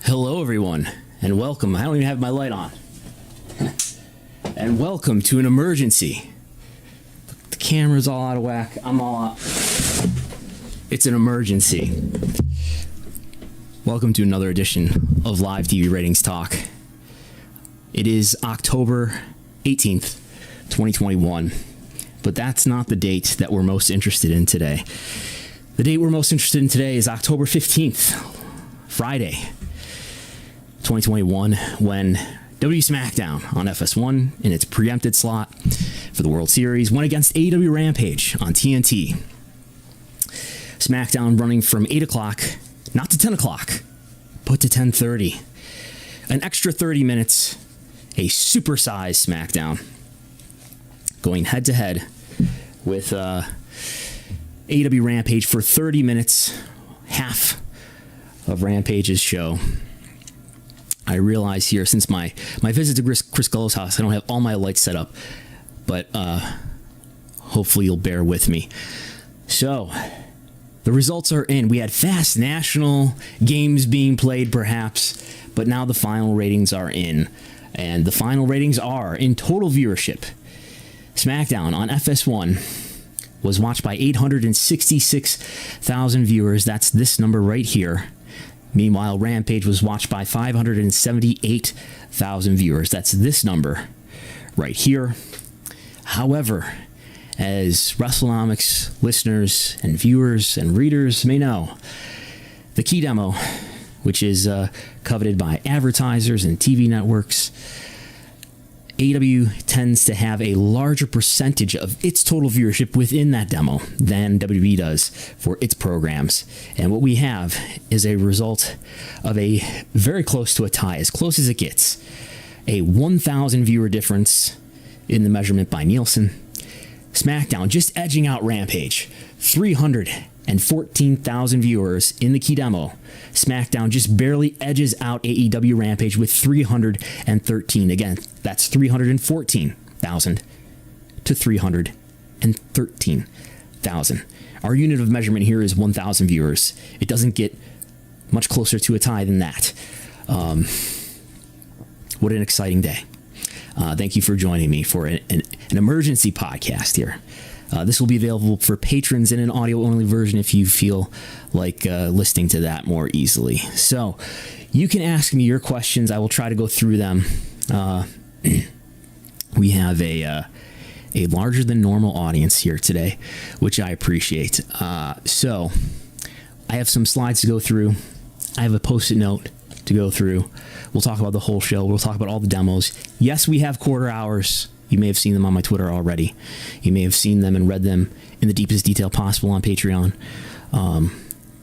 Hello, everyone, and welcome. I don't even have my light on. And welcome to an emergency. The camera's all out of whack. I'm all out. It's an emergency. Welcome to another edition of Live TV Ratings Talk. It is October 18th, 2021, but that's not the date that we're most interested in today. The date we're most interested in today is October 15th, Friday, 2021, when WWE Smackdown on FS1 in its preempted slot for the World Series went against AEW Rampage on TNT. Smackdown running from 8 o'clock, not to 10 o'clock, but to 10:30. An extra 30 minutes, a supersized Smackdown, going head-to-head with AEW Rampage for 30 minutes, half of Rampage's show. I realize here, since my visit to Chris Gullo's house, I don't have all my lights set up, but hopefully you'll bear with me. So, the results are in. We had fast national games being played, perhaps, but now the final ratings are in. And the final ratings are, in total viewership, Smackdown on FS1 was watched by 866,000 viewers. That's this number right here. Meanwhile, Rampage was watched by 578,000 viewers. That's this number right here. However, as Wrestlenomics listeners and viewers and readers may know, the key demo, which is coveted by advertisers and TV networks, AEW tends to have a larger percentage of its total viewership within that demo than WWE does for its programs. And what we have is a result of a very close to a tie, as close as it gets. A 1,000 viewer difference in the measurement by Nielsen. Smackdown just edging out Rampage. 314,000 viewers in the key demo. Smackdown just barely edges out AEW Rampage with 313. Again, that's 314,000 to 313,000. Our unit of measurement here is 1,000 viewers. It doesn't get much closer to a tie than that. What an exciting day. Thank you for joining me for an emergency podcast here. This will be available for patrons in an audio-only version if you feel like listening to that more easily. So you can ask me your questions. I will try to go through them. We have a larger than normal audience here today, which I appreciate. So I have some slides to go through. I have a post-it note to go through. We'll talk about the whole show. We'll talk about all the demos. Yes, we have quarter hours. You may have seen them on my Twitter already. You may have seen them and read them in the deepest detail possible on Patreon. And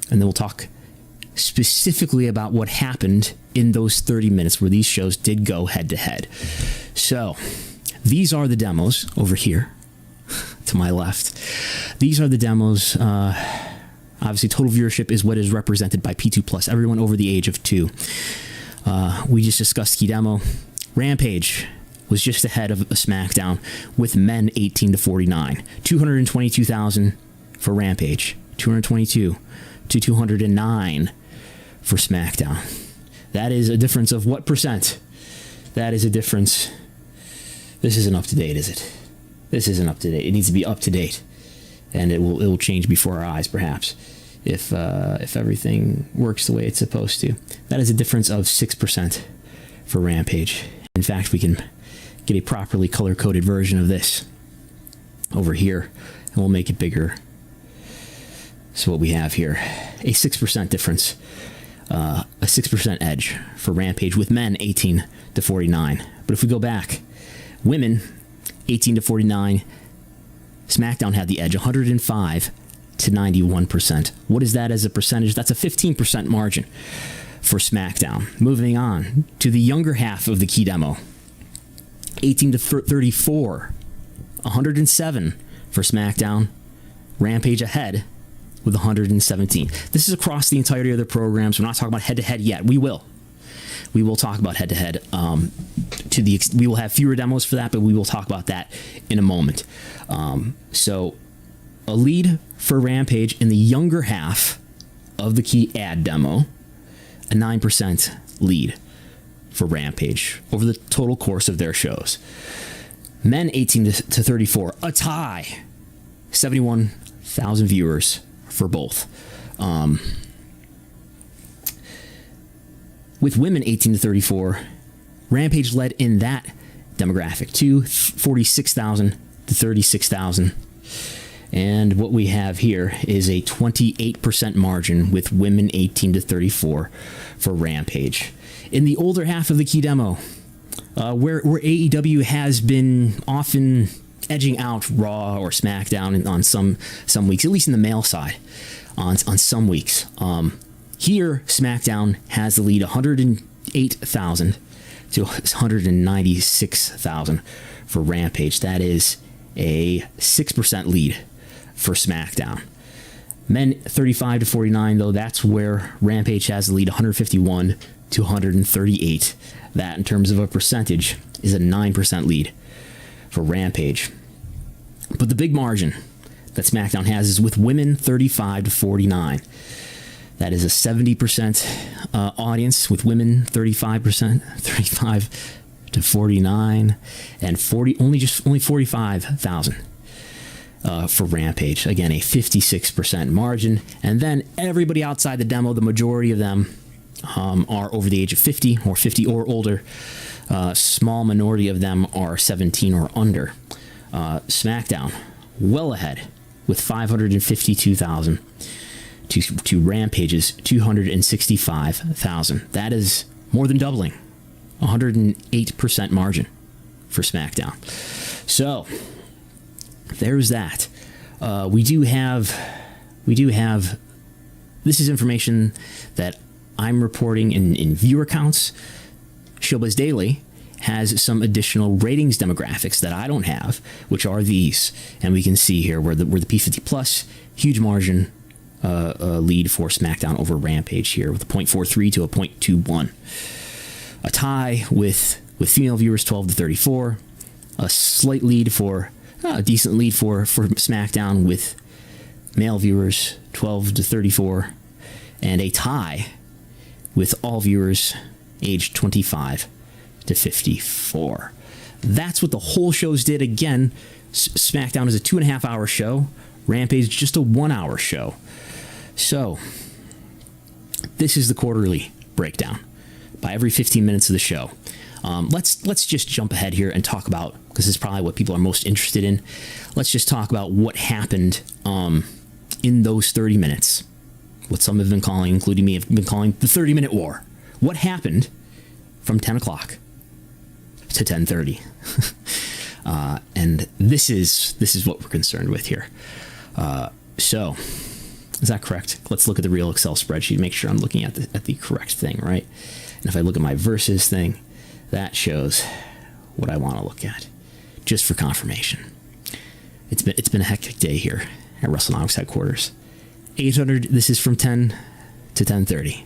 then we'll talk specifically about what happened in those 30 minutes where these shows did go head-to-head. So, these are the demos over here to my left. These are the demos. Obviously, total viewership is what is represented by P2+, everyone over the age of 2. We just discussed key demo. Rampage was just ahead of a Smackdown with men 18 to 49. 222,000 for Rampage. 222 to 209 for Smackdown. That is a difference of what percent? That is a difference. This isn't up to date, is it? This isn't up to date. It needs to be up to date. And it will change before our eyes, perhaps, if everything works the way it's supposed to. That is a difference of 6% for Rampage. In fact, we can get a properly color-coded version of this over here, and we'll make it bigger. So what we have here, a 6% difference, a 6% edge for Rampage with men 18 to 49. But if we go back, women 18 to 49, Smackdown had the edge, 105 to 91%. What is that as a percentage? That's a 15% margin for Smackdown. Moving on to the younger half of the key demo, 18 to 34, 107 for Smackdown. Rampage ahead with 117. This is across the entirety of their programs. We're not talking about head-to-head yet. We will talk about head-to-head. We will have fewer demos for that, but we will talk about that in a moment. So a lead for Rampage in the younger half of the key ad demo, a 9% lead for Rampage over the total course of their shows. Men 18 to 34, a tie. 71,000 viewers for both. With women 18 to 34, Rampage led in that demographic to 46,000 to 36,000. And what we have here is a 28% margin with women 18 to 34 for Rampage. In the older half of the key demo, where AEW has been often edging out Raw or SmackDown on some weeks, at least in the male side, on some weeks. Here, SmackDown has the lead 108,000 to 196,000 for Rampage. That is a 6% lead for SmackDown. Men 35 to 49, though, that's where Rampage has the lead 151 to 138. That, in terms of a percentage, is a 9% lead for Rampage. But the big margin that SmackDown has is with women 35 to 49. That is a 70% audience with women 35%, 35 to 49, and only 45,000 for Rampage. Again, a 56% margin. And then everybody outside the demo, the majority of them are over the age of 50 or older. Small minority of them are 17 or under. SmackDown, well ahead with 552,000 to Rampage's 265,000. That is more than doubling. 108% margin for SmackDown. So there's that. We do have. This is information that I'm reporting in viewer counts. Showbiz Daily has some additional ratings demographics that I don't have, which are these, and we can see here where the P50 plus huge margin lead for SmackDown over Rampage here with a 0.43 to a 0.21. A tie with female viewers 12 to 34. A slight lead a decent lead for SmackDown with male viewers 12 to 34. And a tie with all viewers aged 25 to 54. That's what the whole shows did. Again, SmackDown is a 2.5 hour show. Rampage just a 1 hour show. So, this is the quarterly breakdown by every 15 minutes of the show. Let's just jump ahead here and talk about, because this is probably what people are most interested in. Let's just talk about what happened in those 30 minutes. What some have been calling, including me, have been calling the 30-minute war. What happened from 10 o'clock to 10:30? And this is what we're concerned with here. So, is that correct? Let's look at the real Excel spreadsheet, make sure I'm looking at the correct thing, right? And if I look at my versus thing, that shows what I want to look at, just for confirmation. It's been a hectic day here at Wrestlenomics headquarters. 800. This is from 10 to 10:30.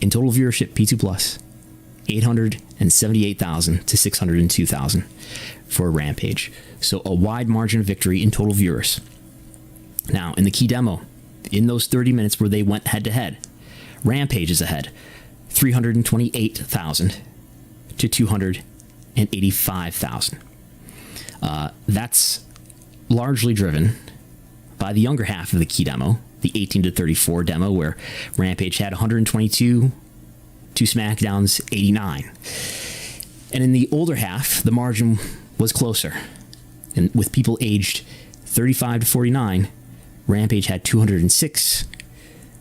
In total viewership, P2 plus, 878,000 to 602,000 for Rampage. So a wide margin of victory in total viewers. Now, in the key demo, in those 30 minutes where they went head to head, Rampage is ahead, 328,000 to 285,000. That's largely driven by the younger half of the key demo, the 18 to 34 demo, where Rampage had 122 to SmackDown's 89. And in the older half, the margin was closer. And with people aged 35 to 49, Rampage had 206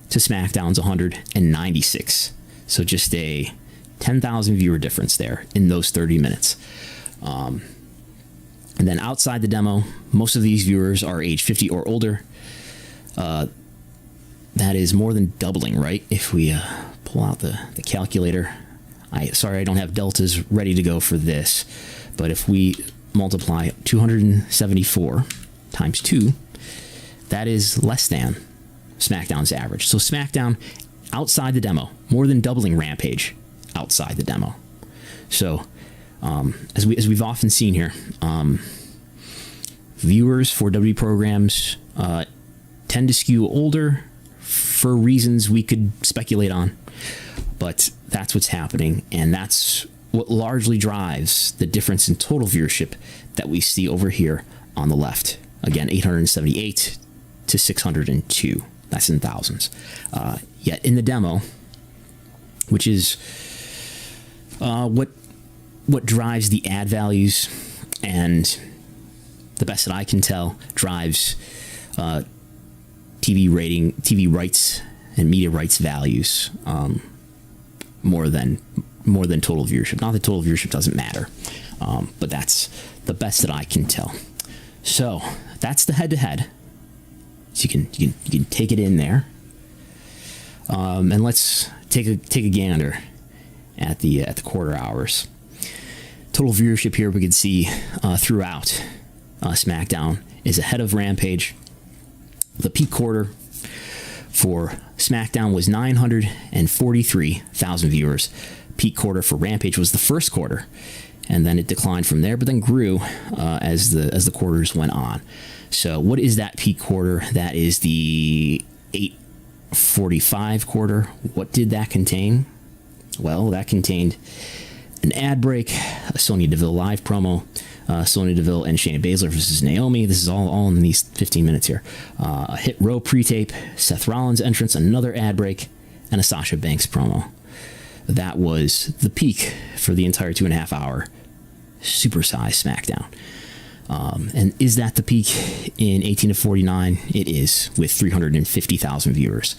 to SmackDown's 196. So just a 10,000 viewer difference there in those 30 minutes. And then outside the demo, most of these viewers are age 50 or older. That is more than doubling, right? If we pull out the calculator. Sorry, I don't have deltas ready to go for this. But if we multiply 274 times 2, that is less than SmackDown's average. So SmackDown outside the demo, more than doubling Rampage outside the demo. So as we've often seen here, viewers for WWE programs tend to skew older for reasons we could speculate on. but that's what's happening, and that's what largely drives the difference in total viewership that we see over here on the left. Again, 878 to 602. That's in thousands. Yet in the demo, which is what drives the ad values, and the best that I can tell drives TV rights and media rights values more than total viewership. Not that total viewership doesn't matter, but that's the best that I can tell. So that's the head-to-head. So you can take it in there, and let's take a gander at the quarter hours. Total viewership here we can see throughout SmackDown is ahead of Rampage. The peak quarter for SmackDown was 943,000 viewers. Peak quarter for Rampage was the first quarter, and then it declined from there, but then grew as the quarters went on. So what is that peak quarter? That is the 845 quarter. What did that contain? Well, that contained an ad break, a Sonya Deville live promo, Sonya Deville and Shayna Baszler versus Naomi. This is all in these 15 minutes here. A Hit Row pre-tape, Seth Rollins entrance, another ad break, and a Sasha Banks promo. That was the peak for the entire 2.5 hour supersized SmackDown. And is that the peak in 18 to 49? It is, with 350,000 viewers.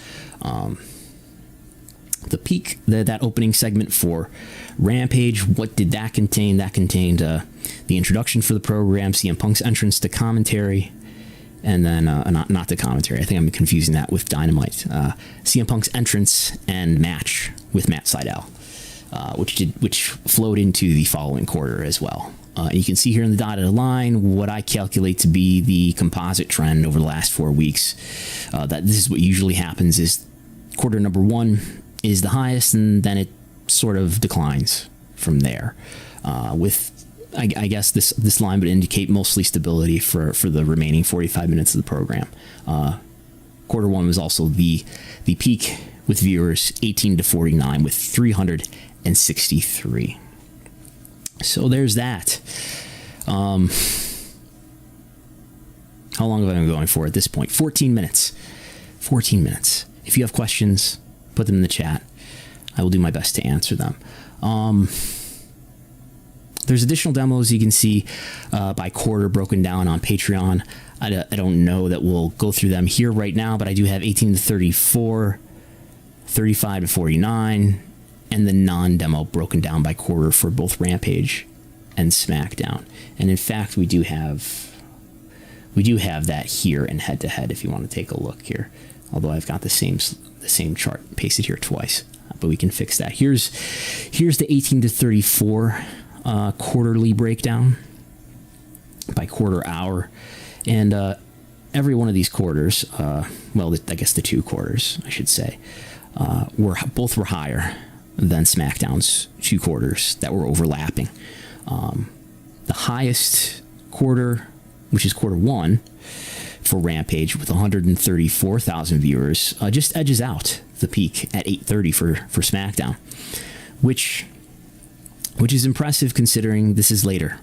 The peak, that opening segment for Rampage, what did that contain? That contained the introduction for the program, CM Punk's entrance to commentary, and then not to commentary. I think I'm confusing that with Dynamite. CM Punk's entrance and match with Matt Sydal, which flowed into the following quarter as well. You can see here in the dotted line what I calculate to be the composite trend over the last 4 weeks. That this is what usually happens: is quarter number one is the highest, and then it sort of declines from there. I guess this line would indicate mostly stability for the remaining 45 minutes of the program. Quarter one was also the peak with viewers 18 to 49 with 363. So there's that. How long have I been going for at this point? 14 minutes. 14 minutes. If you have questions, put them in the chat. I will do my best to answer them. There's additional demos you can see by quarter broken down on Patreon. I don't know that we'll go through them here right now, but I do have 18 to 34, 35 to 49, and the non-demo broken down by quarter for both Rampage and SmackDown. And in fact, we do have that here in head-to-head if you want to take a look here. Although I've got the same chart pasted here twice, but we can fix that. Here's the 18 to 34 quarterly breakdown by quarter hour, and every one of these quarters, well, I guess the two quarters, I should say, were higher than SmackDown's two quarters that were overlapping. The highest quarter, which is quarter one for Rampage with 134,000 viewers, just edges out the peak at 830 for SmackDown, which is impressive considering this is later.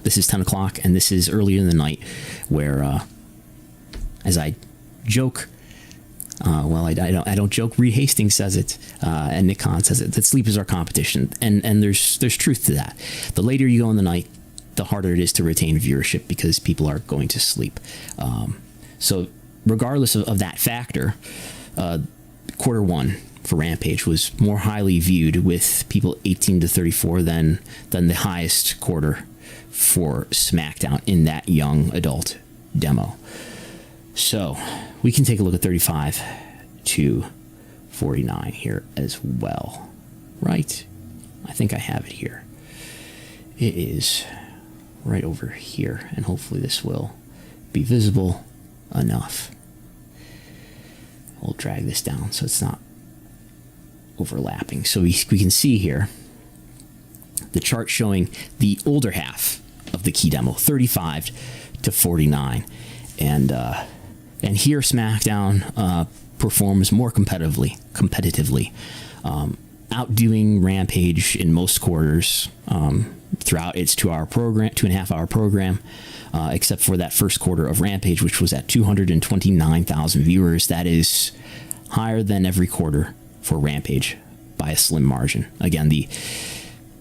This is 10 o'clock, and this is earlier in the night, where, as I joke, I don't joke. Reed Hastings says it, and Nick Khan says it, that sleep is our competition, and there's truth to that. The later you go in the night, the harder it is to retain viewership because people are going to sleep. So regardless of that factor, quarter one for Rampage was more highly viewed with people 18 to 34 than the highest quarter for SmackDown in that young adult demo. So we can take a look at 35 to 49 here as well, right? I think I have it here. It is right over here, and hopefully this will be visible enough. We'll drag this down so it's not overlapping. So we can see here the chart showing the older half of the key demo, 35 to 49, and here SmackDown performs more competitively. outdoing Rampage in most quarters throughout its 2.5 hour program, except for that first quarter of Rampage, which was at 229,000 viewers. That is higher than every quarter for Rampage by a slim margin. Again, the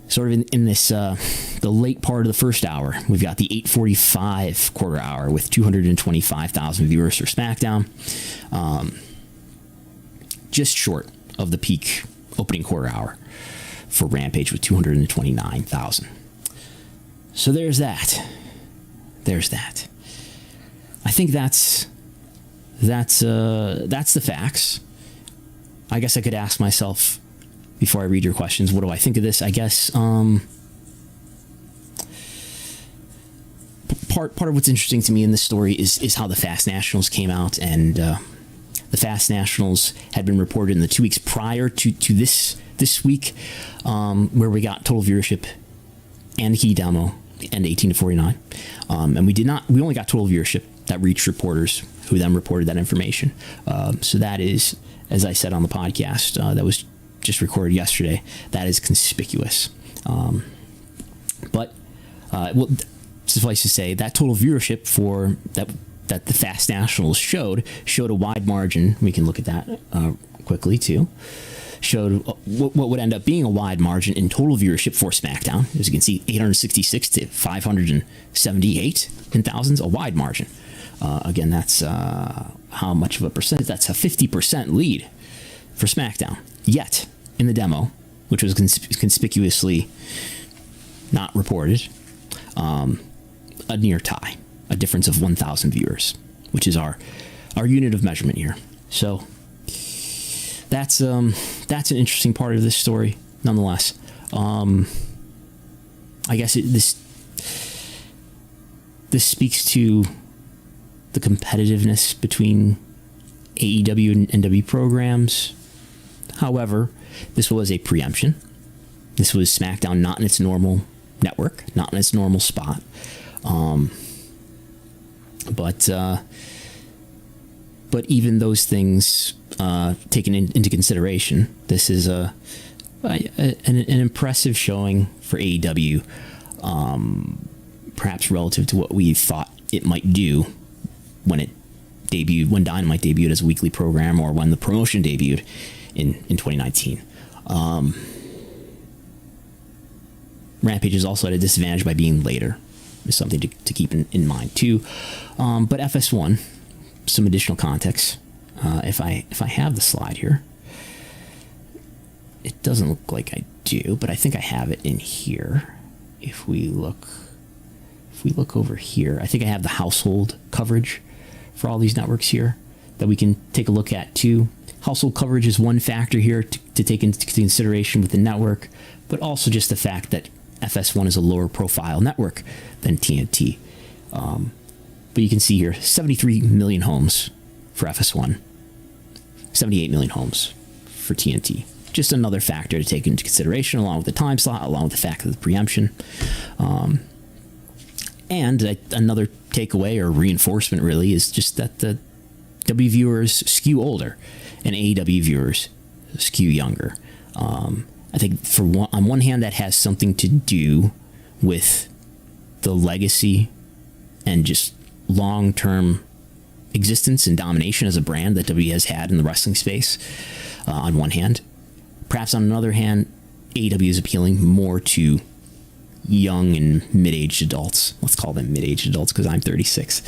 sort of in this the late part of the first hour, we've got the 8:45 quarter hour with 225,000 viewers for SmackDown, just short of the peak opening quarter hour for Rampage with 229,000. So there's that. I think that's the facts. I guess I could ask myself before I read your questions, what do I think of this? I guess part of what's interesting to me in this story is how the Fast Nationals came out, and the Fast Nationals had been reported in the 2 weeks prior to this week, where we got total viewership and the key demo and 18 to 49, and we only got total viewership that reached reporters who then reported that information. So that is, as I said on the podcast that was just recorded yesterday, that is conspicuous. But suffice to say that total viewership for that the Fast Nationals showed a wide margin. We can look at that quickly too. Showed what would end up being a wide margin in total viewership for SmackDown. As you can see, 866 to 578 in thousands, a wide margin. Again, that's how much of a percentage? That's a 50% lead for SmackDown. Yet, in the demo, which was conspicuously not reported, a near tie, a difference of 1,000 viewers, which is our unit of measurement here. So that's an interesting part of this story, nonetheless. I guess this speaks to the competitiveness between AEW and NW programs. However, this was a preemption. This was SmackDown not in its normal network, not in its normal spot. But even those things taken into consideration, this is an impressive showing for AEW, perhaps relative to what we thought it might do when Dynamite debuted as a weekly program, or when the promotion debuted in 2019. Rampage is also at a disadvantage by being later. Is something to keep in mind too. But FS1, some additional context. If I have the slide here, it doesn't look like I do, but I think I have it in here. If we look over here, I think I have the household coverage for all these networks here that we can take a look at too. Household coverage is one factor here to take into consideration with the network, but also just the fact that FS1 is a lower profile network than TNT. But you can see here, 73 million homes for FS1, 78 million homes for TNT. Just another factor to take into consideration, along with the time slot, along with the fact of the preemption. And another takeaway or reinforcement really is just that the W viewers skew older and AEW viewers skew younger. I think on one hand, that has something to do with the legacy and just long-term existence and domination as a brand that WWE has had in the wrestling space, on one hand. Perhaps on another hand, AEW is appealing more to young and mid-aged adults. Let's call them mid-aged adults because I'm 36.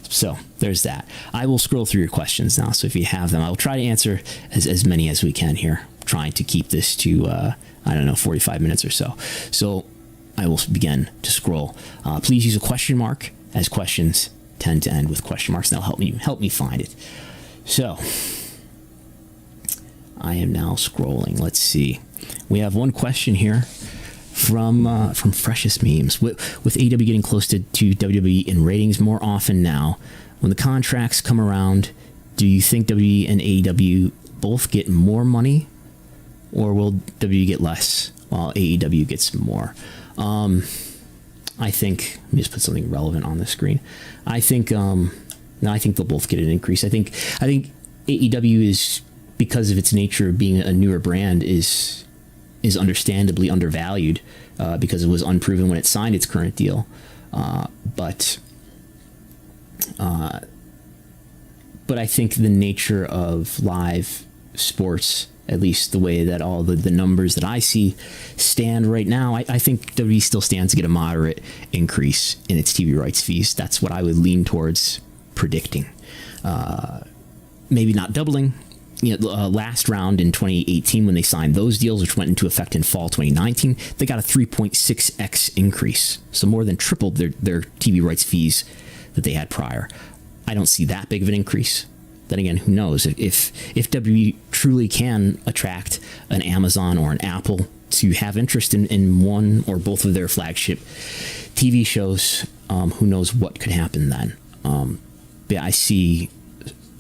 So there's that. I will scroll through your questions now, so if you have them, I'll try to answer as many as we can here, trying to keep this to, 45 minutes or so. So I will begin to scroll. Please use a question mark, as questions tend to end with question marks. That'll help me find it. So I am now scrolling. Let's see. We have one question here from Freshest Memes. With AEW getting close to WWE in ratings more often now, when the contracts come around, do you think WWE and AEW both get more money, or will WWE get less while AEW gets more? I think, let me just put something relevant on the screen. I think they'll both get an increase. I think AEW is because of its nature of being a newer brand, is understandably undervalued because it was unproven when it signed its current deal. But I think the nature of live sports, at least the way that all the numbers that I see stand right now, I think WWE still stands to get a moderate increase in its TV rights fees. That's what I would lean towards predicting. Maybe not doubling. Last round in 2018, when they signed those deals, which went into effect in fall 2019, they got a 3.6x increase. So more than tripled their TV rights fees that they had prior. I don't see that big of an increase. Then again, who knows? If WWE truly can attract an Amazon or an Apple to have interest in one or both of their flagship TV shows, who knows what could happen then. But I see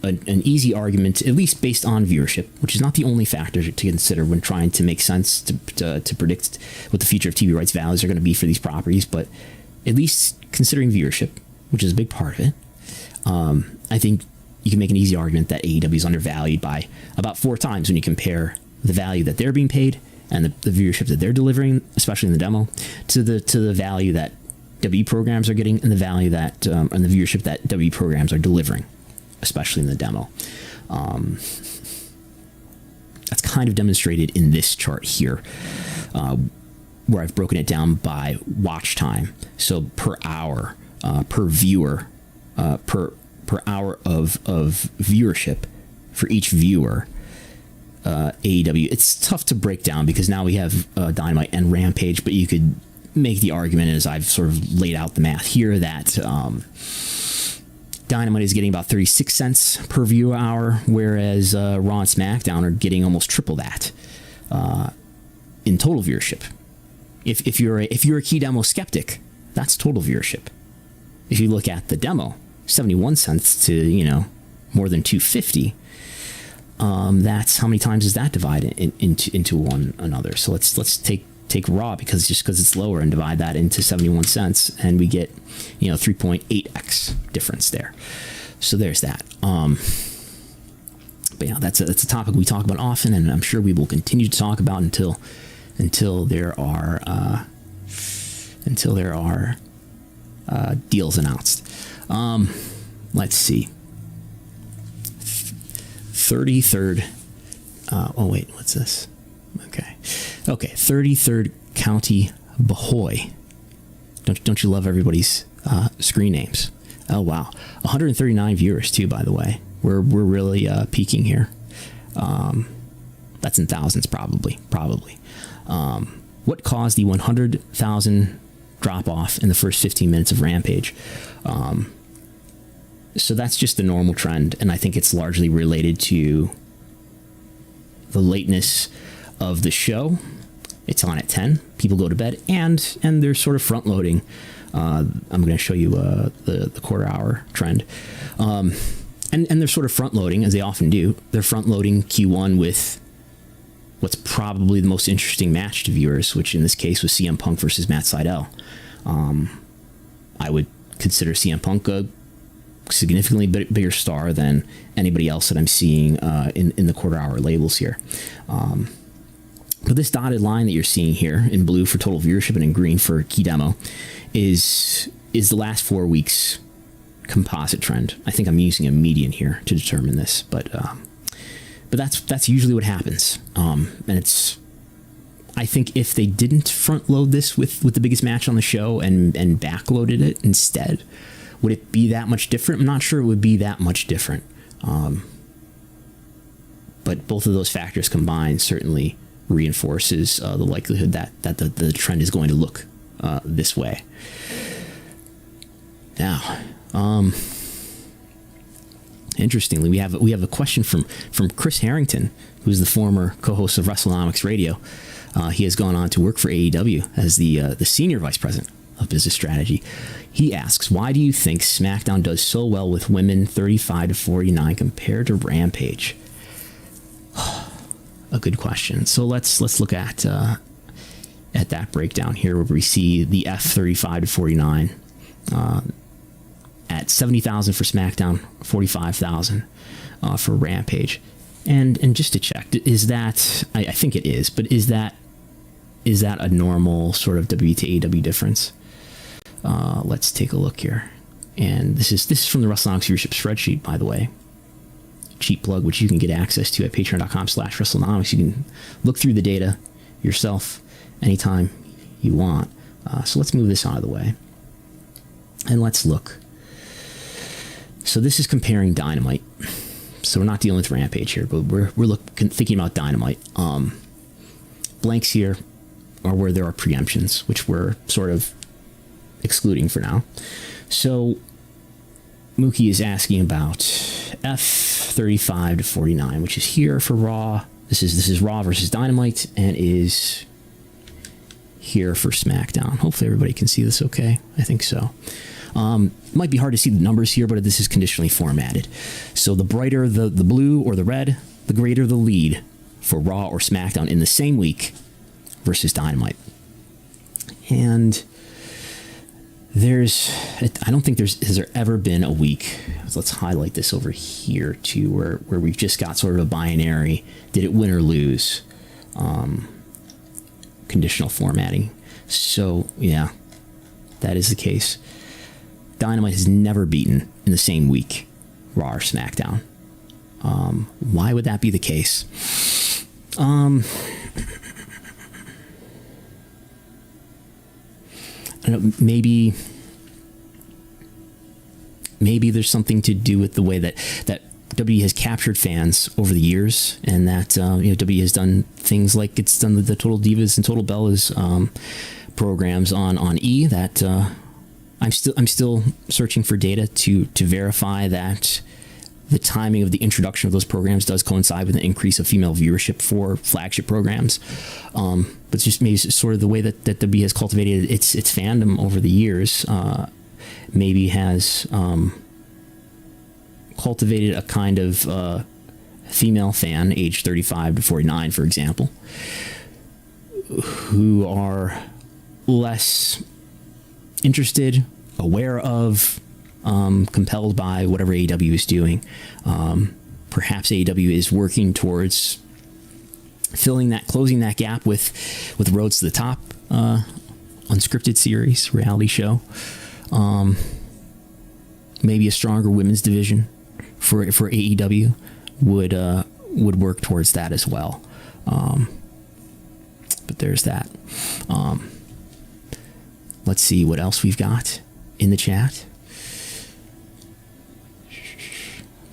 an easy argument, at least based on viewership, which is not the only factor to consider when trying to make sense to predict what the future of TV rights values are going to be for these properties. But at least considering viewership, which is a big part of it, I think you can make an easy argument that AEW is undervalued by about 4 times when you compare the value that they're being paid and the viewership that they're delivering, especially in the demo, to the value that WWE programs are getting and the value that and the viewership that WWE programs are delivering, especially in the demo. That's kind of demonstrated in this chart here, where I've broken it down by watch time. So per hour, per viewer, per hour of viewership for each viewer. AEW, it's tough to break down because now we have Dynamite and Rampage, but you could make the argument, as I've sort of laid out the math here, that Dynamite is getting about 36 cents per viewer hour, whereas Raw and SmackDown are getting almost triple that in total viewership. If you're a key demo skeptic, that's total viewership. If you look at the demo, 71 cents to more than 250. That's how many times is that divided into one another? So let's take Raw because it's lower and divide that into 71 cents, and we get 3.8x difference there. So there's that. But yeah, that's a topic we talk about often, and I'm sure we will continue to talk about until there are deals announced. Let's see. 33rd. Wait, what's this? Okay. 33rd County, Bahoy. Don't you love everybody's screen names? Oh wow, 139 viewers too. By the way, we're really peaking here. That's in thousands, probably. What caused the 100,000 drop off in the first 15 minutes of Rampage? So that's just the normal trend, and I think it's largely related to the lateness of the show. It's on at 10. People go to bed, and they're sort of front loading. I'm going to show you the quarter hour trend, and they're sort of front loading, as they often do. They're front loading Q1 with what's probably the most interesting match to viewers, which in this case was CM Punk versus Matt Sydal. I would consider CM Punk a significantly bigger star than anybody else that I'm seeing in the quarter hour labels here. But this dotted line that you're seeing here in blue for total viewership and in green for key demo is the last 4 weeks composite trend. I think I'm using a median here to determine this, but that's usually what happens. And it's, I think if they didn't front load this with the biggest match on the show and backloaded it instead, would it be that much different? I'm not sure it would be that much different. But both of those factors combined certainly reinforces the likelihood that the trend is going to look this way. Now, interestingly, we have a question from Chris Harrington, who's the former co-host of Wrestlenomics Radio. He has gone on to work for AEW as the senior vice president of business strategy. He asks, why do you think SmackDown does so well with women 35 to 49 compared to Rampage? A good question. So let's look at that breakdown here, where we see the F35 to 49 at 70,000 for SmackDown, 45,000 for Rampage. And just to check, is that, I think it is, but is that a normal sort of W to AEW difference? Let's take a look here. And this is from the Wrestlenomics viewership spreadsheet, by the way. Cheap plug, which you can get access to at patreon.com/Wrestlenomics. You can look through the data yourself anytime you want. So let's move this out of the way. And let's look. So this is comparing Dynamite. So we're not dealing with Rampage here, but we're thinking about Dynamite. Blanks here are where there are preemptions, which we're sort of excluding for now. So Mookie is asking about F35 to 49, which is here for Raw. This is Raw versus Dynamite, and is here for SmackDown. Hopefully everybody can see this okay. I think so. Might be hard to see the numbers here, but this is conditionally formatted. So the brighter the blue or the red, the greater the lead for Raw or SmackDown in the same week versus Dynamite. And I don't think has there ever been a week, let's highlight this over here too, where we've just got sort of a binary, did it win or lose, conditional formatting. So yeah, that is the case. Dynamite has never beaten in the same week Raw or SmackDown. Why would that be the case? I don't know, maybe there's something to do with the way that WWE has captured fans over the years, and that WWE has done things like it's done the Total Divas and Total Bellas programs on E. That I'm still searching for data to verify that the timing of the introduction of those programs does coincide with an increase of female viewership for flagship programs. But just maybe sort of the way that WWE has cultivated its fandom over the years, maybe has cultivated a kind of female fan, age 35 to 49, for example, who are less interested, aware of, compelled by whatever AEW is doing. Perhaps AEW is working towards closing that gap with Roads to the Top, unscripted series, reality show. Maybe a stronger women's division for AEW would work towards that as well. But there's that. Let's see what else we've got in the chat.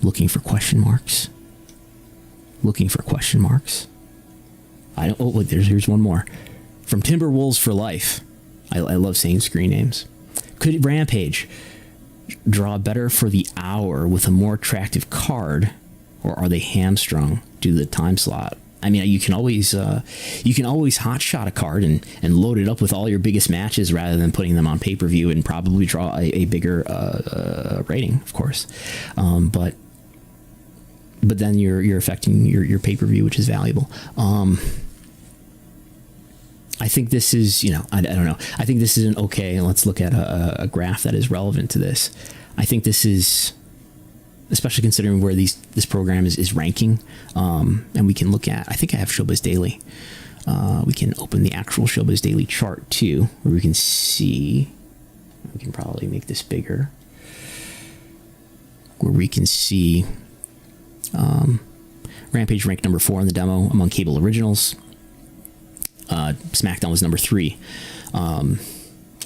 Looking for question marks. Here's one more. From Timberwolves for Life. I love saying screen names. Could Rampage draw better for the hour with a more attractive card, or are they hamstrung due to the time slot? I mean, you can always hotshot a card and load it up with all your biggest matches rather than putting them on pay-per-view and probably draw a bigger rating, of course. But then you're affecting your pay-per-view, which is valuable. I think this is, I don't know. I think this is an okay. Let's look at a graph that is relevant to this. I think this is, especially considering where this program is ranking, and we can look at, I think I have Showbiz Daily. We can open the actual Showbiz Daily chart too, where we can see, we can probably make this bigger, where we can see Rampage ranked number 4 in the demo among cable originals. SmackDown was number 3.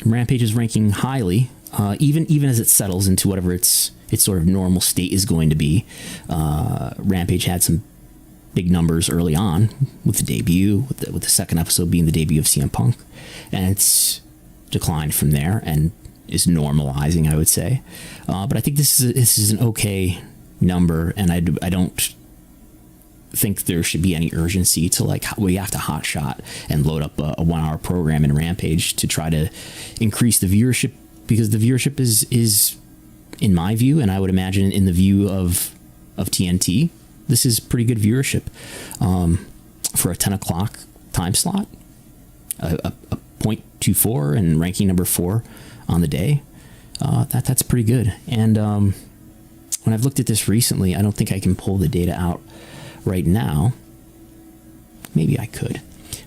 Rampage is ranking highly, even as it settles into whatever its sort of normal state is going to be. Rampage had some big numbers early on with the debut, with the second episode being the debut of CM Punk, and it's declined from there and is normalizing, I would say. But I think this is an okay number, and I don't think there should be any urgency to we have to hotshot and load up a 1-hour program in Rampage to try to increase the viewership, because the viewership is in my view, and I would imagine in the view of TNT, this is pretty good viewership for a 10 o'clock time slot, a 0.24 and ranking number 4 on the day. That's pretty good. And when I've looked at this recently, I don't think I can pull the data out right now, maybe I could.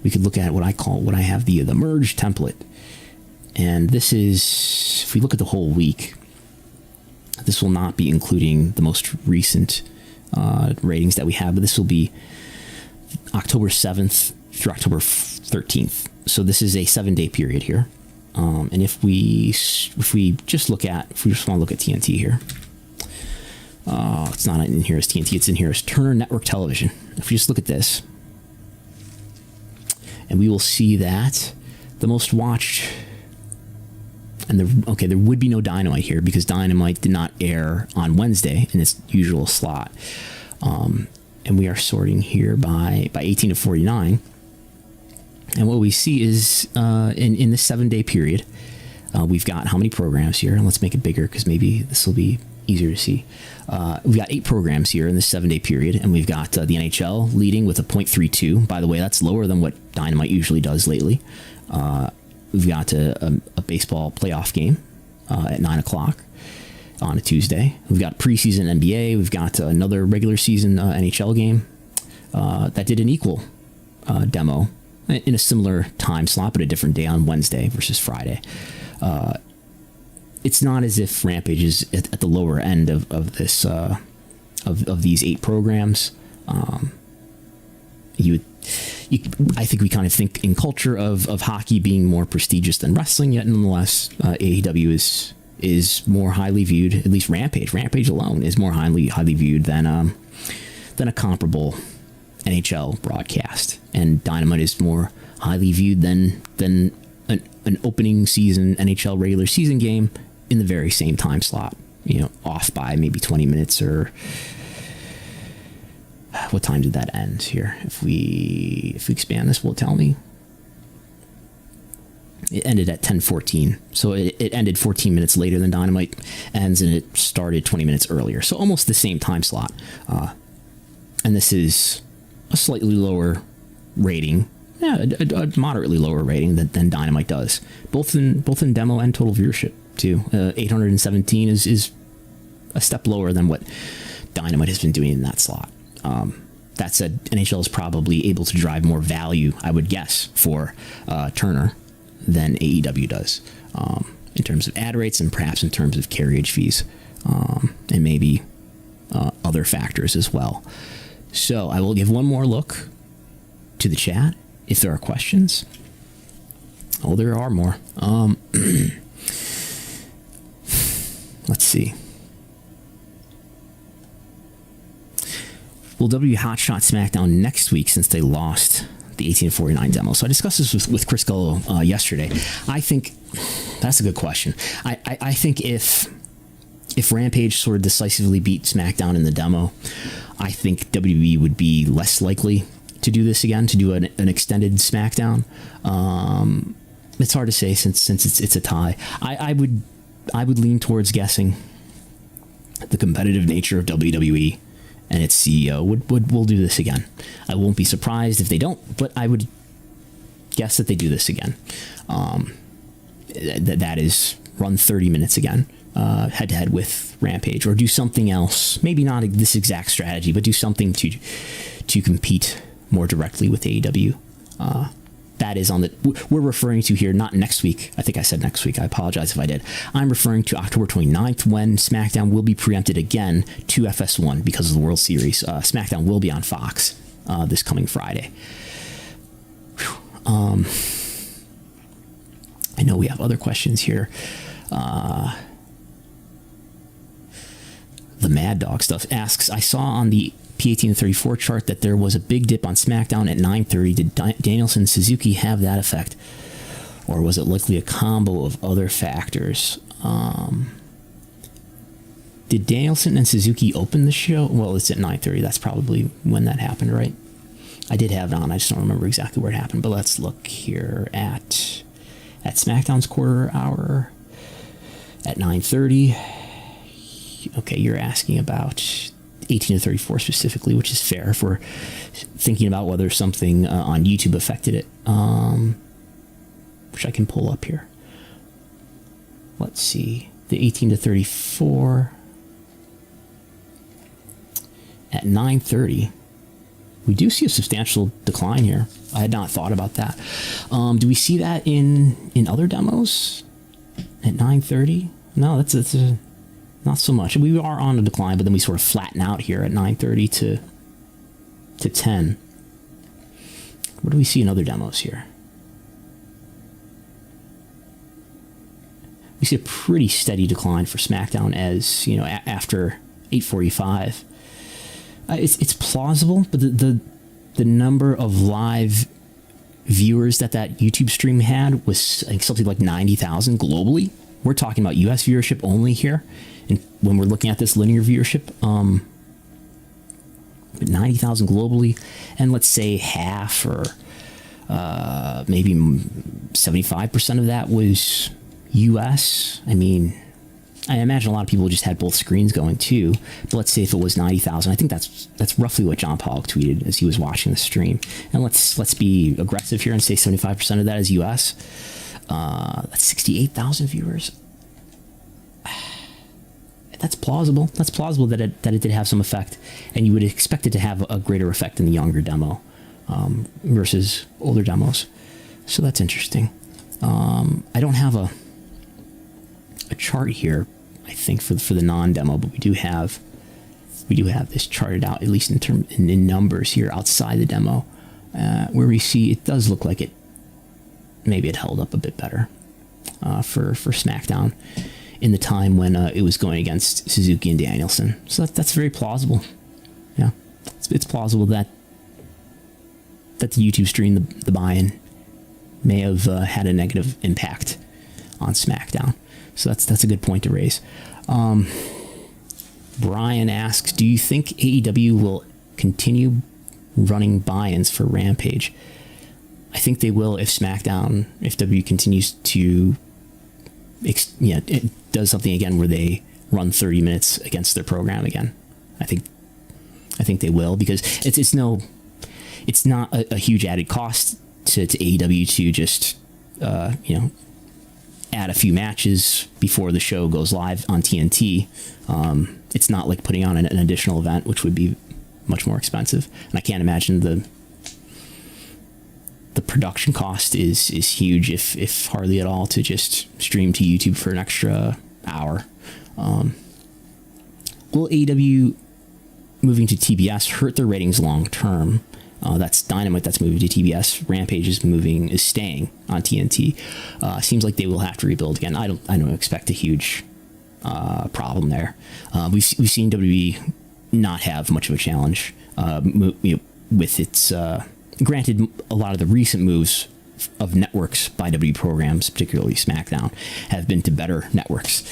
We could look at what I have the merge template. And this is, if we look at the whole week, this will not be including the most recent ratings that we have, but this will be October 7th through October 13th. So this is a 7-day period here. And if we just want to look at TNT here, it's not in here as TNT, it's in here as Turner Network Television. If we just look at this, and we will see that the most watched, and there would be no Dynamite here because Dynamite did not air on Wednesday in its usual slot. And we are sorting here by 18 to 49. And what we see is in this 7-day period, we've got how many programs here? And let's make it bigger because maybe this will be easier to see. We've got 8 programs here in this 7-day period, and we've got the NHL leading with a .32. By the way, that's lower than what Dynamite usually does lately. We've got a baseball playoff game at 9 o'clock on a Tuesday. We've got preseason NBA. We've got another regular season NHL game that did an equal demo in a similar time slot, but a different day on Wednesday versus Friday. It's not as if Rampage is at the lower end of this of these 8 programs. I think we kind of think in culture of hockey being more prestigious than wrestling, yet nonetheless, AEW is more highly viewed. At least Rampage alone is more highly viewed than a comparable NHL broadcast, and Dynamite is more highly viewed than an opening season NHL regular season game in the very same time slot. Off by maybe 20 minutes or. What time did that end here? If we expand this, will it tell me? It ended at 10:14, so it ended 14 minutes later than Dynamite ends, and it started 20 minutes earlier. So almost the same time slot. And this is a slightly lower rating, a moderately lower rating than Dynamite does, both in demo and total viewership too. 817 is a step lower than what Dynamite has been doing in that slot. That said, NHL is probably able to drive more value, I would guess, for Turner than AEW does, in terms of ad rates and perhaps in terms of carriage fees, and maybe other factors as well. So I will give one more look to the chat if there are questions. Oh, there are more. Let's see. Will WWE hotshot SmackDown next week since they lost the 1849 demo? So I discussed this with Chris Gullo yesterday. I think that's a good question. I think if Rampage sort of decisively beat SmackDown in the demo, I think WWE would be less likely to do this again, to do an extended SmackDown. It's hard to say since it's a tie. I would lean towards guessing the competitive nature of WWE and its CEO will do this again. I won't be surprised if they don't, but I would guess that they do this again. That is, run 30 minutes again, head-to-head with Rampage, or do something else. Maybe not this exact strategy, but do something to compete more directly with AEW. That is we're referring to here, not next week. I think I said next week. I apologize if I did. I'm referring to October 29th when SmackDown will be preempted again to FS1 because of the World Series. SmackDown will be on Fox this coming Friday. I know we have other questions here. The Mad Dog stuff asks, I saw on the P1834 chart that there was a big dip on SmackDown at 9:30. Did Danielson and Suzuki have that effect? Or was it likely a combo of other factors? Did Danielson and Suzuki open the show? Well, it's at 9:30. That's probably when that happened, right? I did have it on. I just don't remember exactly where it happened. But let's look here at SmackDown's quarter hour at 9:30. Okay, you're asking about 18 to 34 specifically, which is fair if we're thinking about whether something on YouTube affected it, which I can pull up here. Let's see. The 18 to 34 at 9:30. we do see a substantial decline here. I had not thought about that. Do we see that in other demos at 9:30? No, that's not so much. We are on a decline, but then we sort of flatten out here at 9:30 to 10. What do we see in other demos here? We see a pretty steady decline for SmackDown as, you know, after 8:45. It's plausible, but the number of live viewers that YouTube stream had was, I think, something like 90,000 globally. We're talking about US viewership only here, and when we're looking at this linear viewership, but 90,000 globally, and let's say half or maybe 75% of that was US. I mean, I imagine a lot of people just had both screens going too. But let's say if it was 90,000, I think that's roughly what John Pollock tweeted as he was watching the stream. And let's be aggressive here and say 75% of that is US. That's 68,000 viewers. That's plausible. That's plausible that it did have some effect, and you would expect it to have a greater effect in the younger demo versus older demos. So that's interesting. I don't have a chart here, I think, for the non-demo, but we do have this charted out, at least in numbers here outside the demo, where we see it does look like maybe it held up a bit better for SmackDown in the time when it was going against Suzuki and Danielson. So that's very plausible. Yeah, it's plausible that the YouTube stream, the buy-in, may have had a negative impact on SmackDown. So that's a good point to raise. Brian asks, do you think AEW will continue running buy-ins for Rampage? I think they will if W continues to, it does something again where they run 30 minutes against their program again. I think they will, because it's not a huge added cost to AEW to just add a few matches before the show goes live on TNT. It's not like putting on an additional event, which would be much more expensive. And I can't imagine the production cost is huge, if hardly at all, to just stream to YouTube for an extra hour. Will AEW moving to TBS hurt their ratings long term? That's Dynamite that's moving to TBS. Rampage is staying on TNT. Seems like they will have to rebuild again. I don't expect a huge problem there. We've seen WWE not have much of a challenge with its. Granted, a lot of the recent moves of networks by WWE programs, particularly SmackDown, have been to better networks.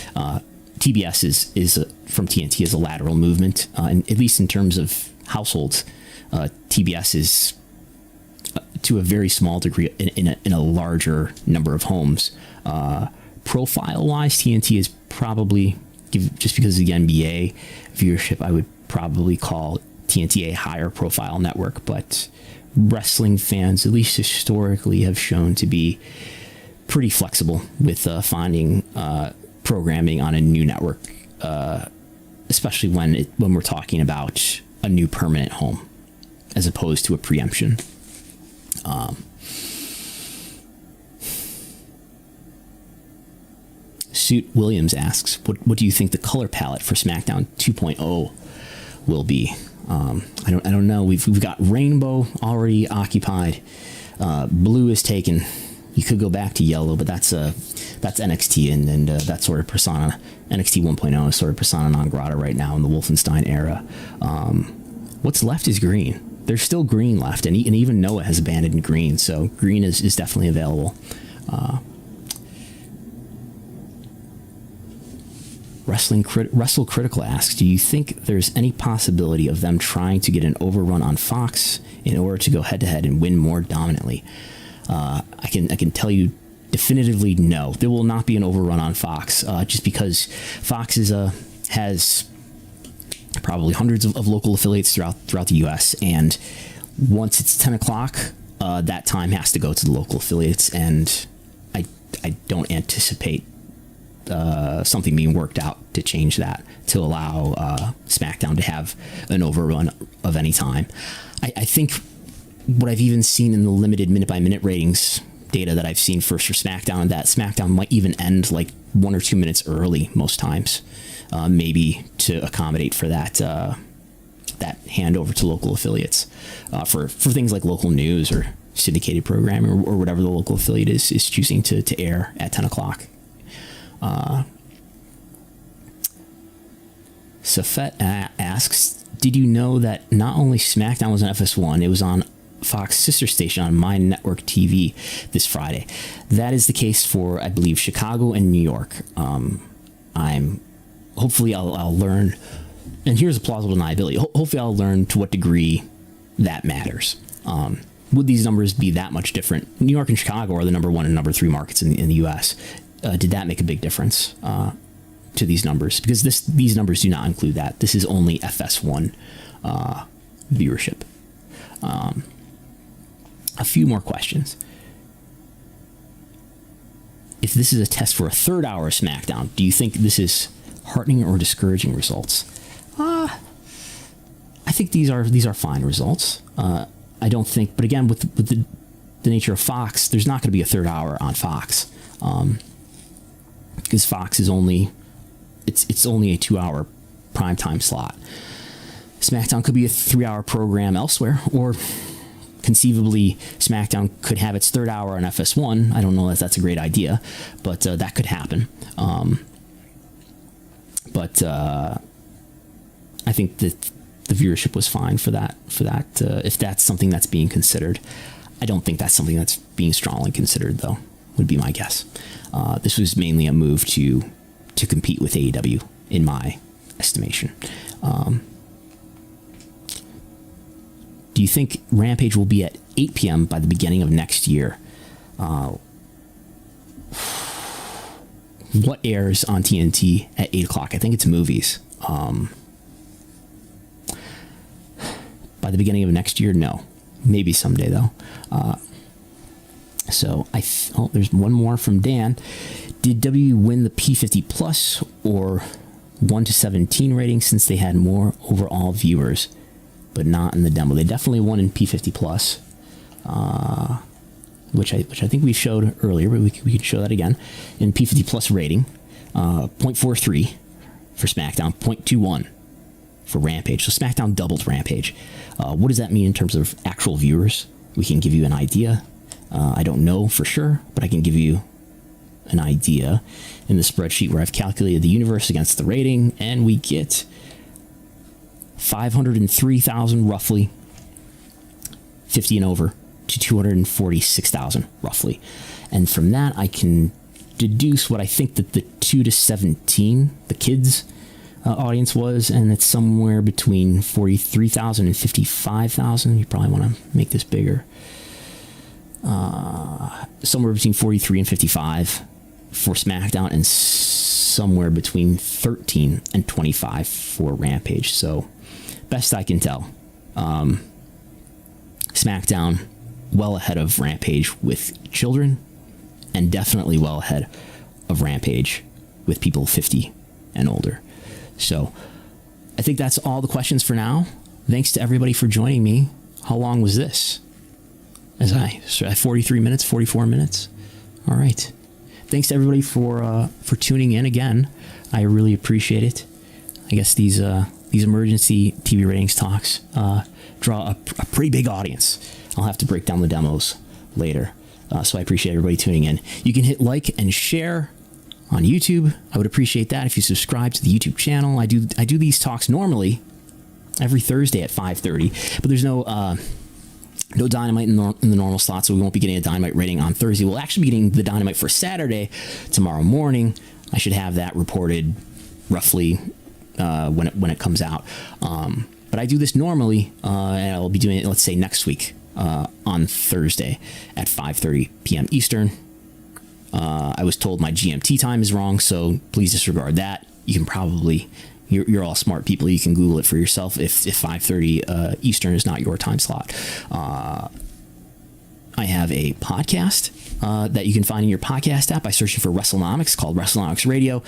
TBS is from TNT is a lateral movement, and at least in terms of households. TBS is to a very small degree in a larger number of homes. Profile-wise, TNT is probably, just because of the NBA viewership, I would probably call TNT a higher profile network, but wrestling fans, at least historically, have shown to be pretty flexible with finding programming on a new network, especially when we're talking about a new permanent home, as opposed to a preemption. Suit Williams asks, what do you think the color palette for SmackDown 2.0 will be? I don't know. We've got rainbow already occupied. Blue is taken. You could go back to yellow, but that's NXT and that sort of persona. NXT 1.0 is sort of persona non grata right now in the Wolfenstein era. What's left is green. There's still green left, and even Noah has abandoned green, so green is definitely available. Wrestle Critical asks, do you think there's any possibility of them trying to get an overrun on Fox in order to go head-to-head and win more dominantly? I can tell you definitively no. There will not be an overrun on Fox, just because Fox has probably hundreds of local affiliates throughout the U.S., and once it's 10 o'clock, that time has to go to the local affiliates, and I don't anticipate something being worked out to change that, to allow SmackDown to have an overrun of any time. I think what I've even seen in the limited minute-by-minute ratings data that I've seen for SmackDown, that SmackDown might even end like 1 or 2 minutes early most times, maybe to accommodate for that that handover to local affiliates for things like local news or syndicated programming or whatever the local affiliate is choosing to air at 10 o'clock. Safet asks, did you know that not only SmackDown was on FS1, it was on Fox sister station on My Network TV this Friday? That is the case for, I believe, Chicago and New York. Hopefully I'll learn, and here's a plausible deniability. Hopefully I'll learn to what degree that matters. Would these numbers be that much different? New York and Chicago are the number 1 and number 3 markets in the U.S. Did that make a big difference to these numbers? Because these numbers do not include that. This is only FS1 viewership. A few more questions. If this is a test for a third hour of SmackDown, do you think this is heartening or discouraging results? I think these are fine results. I don't think, but again, with the nature of Fox, there's not going to be a third hour on Fox, because Fox is only it's only a 2-hour primetime slot. SmackDown could be a 3-hour program elsewhere, or conceivably SmackDown could have its third hour on FS1. I don't know if that's a great idea, but that could happen. But I think that the viewership was fine for that. If that's something that's being considered, I don't think that's something that's being strongly considered, though, would be my guess. This was mainly a move to compete with AEW, in my estimation. Do you think Rampage will be at 8 p.m. by the beginning of next year? What airs on TNT at 8 o'clock? I think it's movies. By the beginning of next year, no. Maybe someday, though. There's one more from Dan. Did WWE win the P50 Plus or 1-17 rating since they had more overall viewers, but not in the demo? They definitely won in P50 Plus, which I think we showed earlier, but we can show that again. In P50 Plus rating, 0.43 for SmackDown, 0.21 for Rampage. So SmackDown doubled Rampage. What does that mean in terms of actual viewers? We can give you an idea. I don't know for sure, but I can give you an idea in the spreadsheet where I've calculated the universe against the rating, and we get 503,000 roughly, 50 and over, to 246,000 roughly. And from that, I can deduce what I think that the 2-17, the kids' audience was, and it's somewhere between 43,000 and 55,000. You probably want to make this bigger. Somewhere between 43 and 55 for SmackDown, and somewhere between 13 and 25 for Rampage. So, best I can tell, SmackDown well ahead of Rampage with children, and definitely well ahead of Rampage with people 50 and older. So, I think that's all the questions for now. Thanks to everybody for joining me. How long was this? 43 minutes, 44 minutes. All right. Thanks to everybody for tuning in again. I really appreciate it. I guess these emergency TV ratings talks draw a pretty big audience. I'll have to break down the demos later. So I appreciate everybody tuning in. You can hit like and share on YouTube. I would appreciate that if you subscribe to the YouTube channel. I do these talks normally every Thursday at 5:30, but there's no Dynamite in the normal slot, so we won't be getting a Dynamite rating on Thursday. We'll actually be getting the Dynamite for Saturday tomorrow morning. I should have that reported roughly when it comes out. But I do this normally, and I'll be doing it, let's say, next week on Thursday at 5:30 p.m. Eastern. I was told my GMT time is wrong, so please disregard that. You can probably... You're all smart people. You can Google it for yourself if 5:30 Eastern is not your time slot. I have a podcast that you can find in your podcast app by searching for Wrestlenomics, called Wrestlenomics Radio,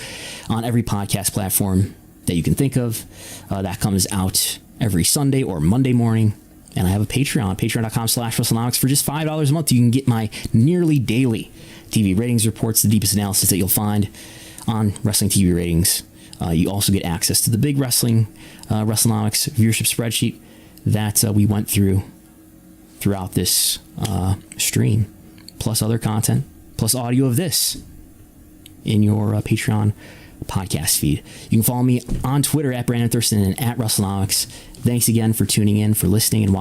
on every podcast platform that you can think of. That comes out every Sunday or Monday morning. And I have a Patreon, patreon.com/Wrestlenomics. For just $5 a month, you can get my nearly daily TV ratings reports, the deepest analysis that you'll find on wrestling TV ratings. You also get access to the big wrestling Wrestlenomics viewership spreadsheet that we went through throughout this stream, plus other content, plus audio of this in your Patreon podcast feed. You can follow me on Twitter at Brandon Thurston and at Wrestlenomics. Thanks again for tuning in, for listening and watching.